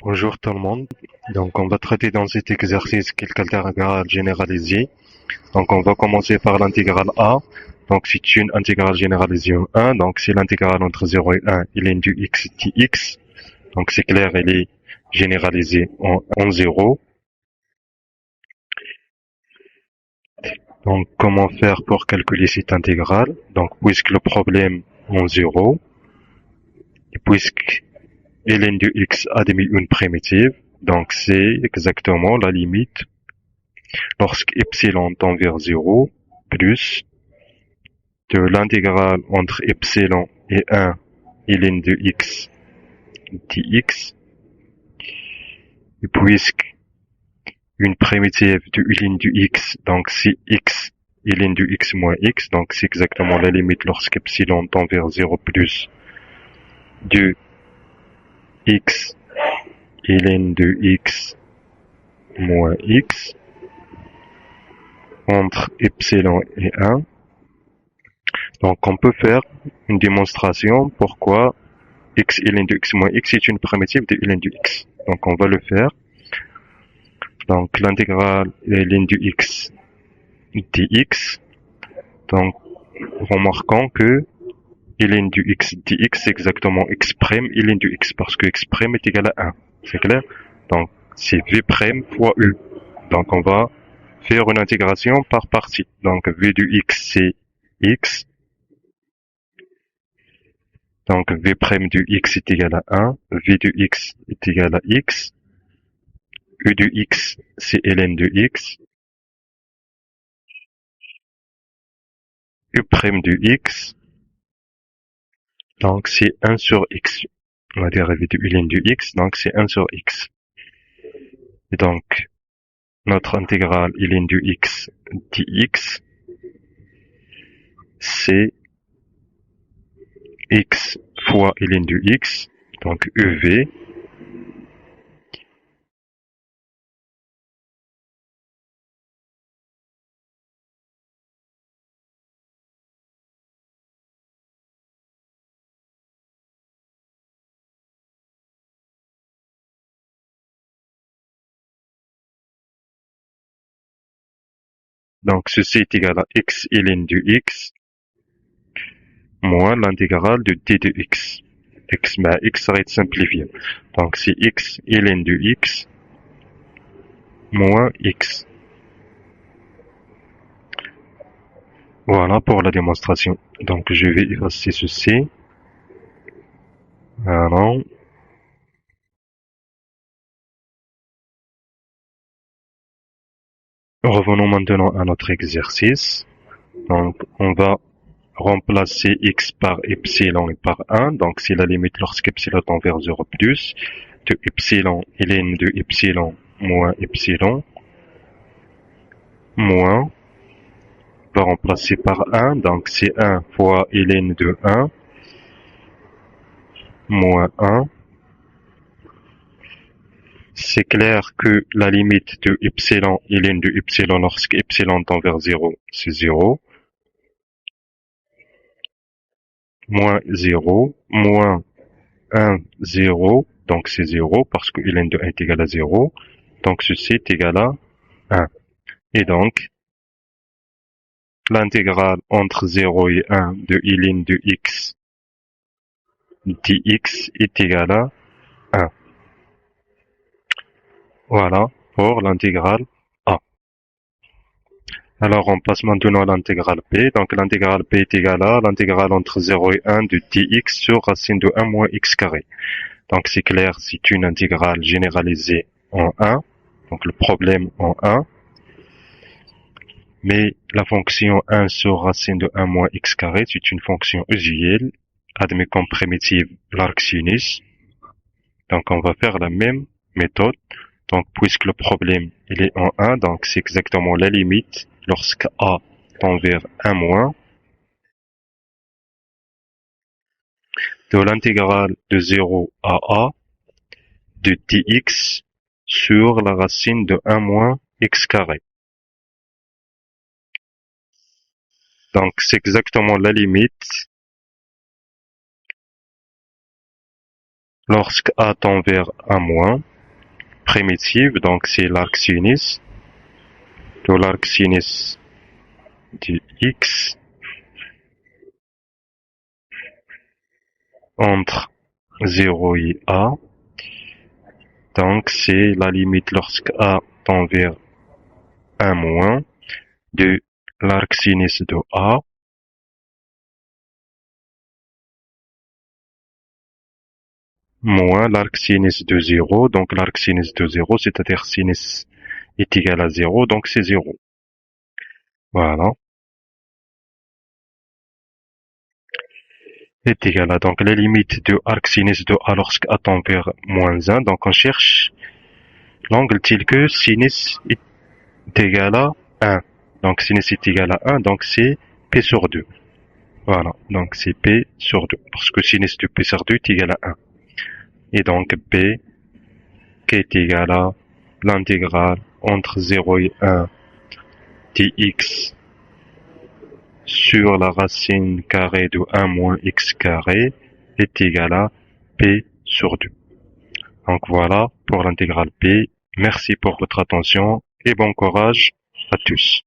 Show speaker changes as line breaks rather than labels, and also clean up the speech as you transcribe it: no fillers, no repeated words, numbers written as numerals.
Bonjour tout le monde. Donc, on va traiter dans cet exercice quelques intégrales généralisées. Donc, on va commencer par l'intégrale A. Donc, c'est une intégrale généralisée en 1. Donc, c'est l'intégrale entre 0 et 1, il est du x dx. Donc, c'est clair, elle est généralisée en 0. Donc, comment faire pour calculer cette intégrale? Donc, puisque le problème en 0, et puisque ln de x admet une primitive, donc c'est exactement la limite lorsque epsilon tend vers 0 plus de l'intégrale entre epsilon et 1 ln de x dx, et puisque une primitive de ln de x, donc c'est x ln de x moins x, donc c'est exactement la limite lorsque epsilon tend vers 0 plus de x ln de x moins x entre epsilon et 1. Donc on peut faire une démonstration pourquoi x ln de x moins x est une primitive de ln de x. Donc on va le faire. Donc l'intégrale ln de x dx. Donc remarquons que ln de x dx c'est exactement x' ln de x parce que x' est égal à 1. C'est clair? Donc c'est v' fois u. Donc on va faire une intégration par partie. Donc v de x c'est x. Donc v' de x est égal à 1, v de x est égal à x, u de x c'est ln de x, u' de x, donc c'est 1 sur x. On va dériver de ln de x, donc c'est 1 sur x. Et donc notre intégrale ln de x dx, c'est x fois ln de x, donc uv, donc ceci est égal à x ln de x moins l'intégrale de d de x. X va être simplifié. Donc c'est x ln de x moins x. Voilà pour la démonstration. Donc je vais effacer ceci. Voilà. Revenons maintenant à notre exercice. Donc on va remplacer x par epsilon et par 1. Donc c'est la limite lorsqu'epsilon tend vers 0 plus de epsilon ln de epsilon moins epsilon moins, on va remplacer par 1. Donc c'est 1 fois ln de 1 moins 1. C'est clair que la limite de epsilon ln de epsilon lorsque epsilon tend vers 0, c'est 0. Moins 0, moins 1, 0. Donc c'est 0 parce que ln de 1 est égal à 0. Donc ceci est égal à 1. Et donc, l'intégrale entre 0 et 1 de ln de x dx est égal à 1. Voilà pour l'intégrale A. Alors on passe maintenant à l'intégrale P. Donc l'intégrale P est égale à l'intégrale entre 0 et 1 de dx sur racine de 1 moins x carré. Donc c'est clair, c'est une intégrale généralisée en 1. Donc le problème en 1. Mais la fonction 1 sur racine de 1 moins x carré, c'est une fonction usuelle, admet comme primitive l'arc sinus. Donc on va faire la même méthode. Donc puisque le problème il est en 1, donc c'est exactement la limite lorsque a tend vers 1 moins de l'intégrale de 0 à a de dx sur la racine de 1 moins x carré. Donc c'est exactement la limite lorsque a tend vers 1 moins primitive, donc c'est l'arc sinus de l'arc sinus de x entre 0 et a. Donc c'est la limite lorsque a tend vers 1 moins de l'arc sinus de a moins l'arc sinus de 0. Donc l'arc sinus de 0, c'est-à-dire sinus est égal à 0, donc c'est 0. Voilà. Est égal à donc la limite de arc sinus de a lorsque a tend vers moins 1. Donc on cherche l'angle tel que sinus est égal à 1. Donc sinus est égal à 1, donc c'est p sur 2. Voilà, donc c'est p sur 2, parce que sinus de p sur 2 est égal à 1. Et donc p qui est égal à l'intégrale entre 0 et 1 dx sur la racine carrée de 1 moins x carré est égal à p sur 2. Donc voilà pour l'intégrale p. Merci pour votre attention et bon courage à tous.